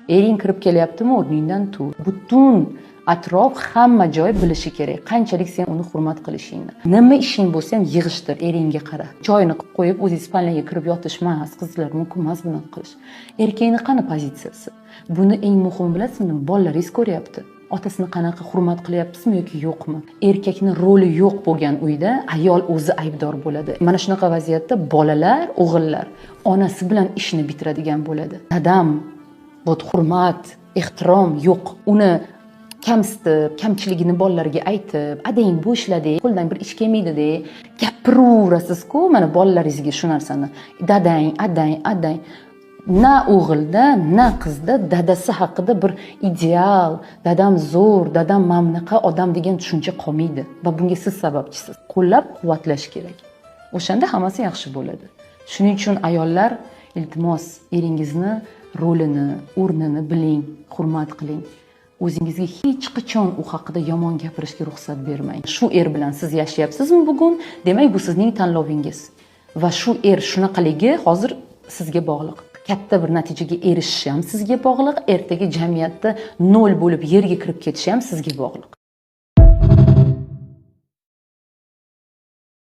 Ering kirib kelyaptimi, o'rningdan tur. Butun atrof hamma joy bilishi kerak qanchalik sen uni hurmat qilishingni. Nima ishing bo'lsa ham yig'ishtir, eringga qara. Joyini qilib qo'yib o'zingiz spalniyaga kirib yotish emas, qizlar mumkin emas bunaqa qilish. Erkakning qani pozitsiyasi? Buni eng muhimi bilasizmi, bolalaringiz ko'ryapti. Otasini qanaqa hurmat qilyapsizmi yoki yo'qmi? Erkakni roli yo'q bo'lgan uyda ayol o'zi aybdor bo'ladi. Mana shunaqa vaziyatda bolalar, o'g'illar onasi bilan ishni bitiradigan bo'ladi. Dadam bu hurmat, ehtirom yo'q. Uni kamsitib, kamchiligini bolalarga aytib, adang bu ishlading, qo'ldan bir ish kelmaydi-de, gapiraverasiz-ku, mana bolalaringizga shu narsani. Dadang, adang. Na o'g'ilda, na qizda dadasi haqida bir ideal, dadam zo'r, dadam mamnaqa odam degan tushuncha qolmaydi va bunga siz sababchisiz. Qo'llab-quvvatlash kerak. O'shanda hammasi yaxshi bo'ladi. Shuning uchun ayollar, iltimos, eringizni rolini, o'rnini biling, hurmat qiling. O'zingizga hech qachon u haqida yomon gapirishga ruxsat bermang. Shu bilan siz yashayapsizmi bugun? Demak, bu sizning tanlovingiz. Va shu shunaqaligi hozir sizga bog'liq. Katta bir natijaga erishish ham sizga bog'liq, ertaga jamiyatda nol bo'lib yerga kirib ketish ham sizga bog'liq.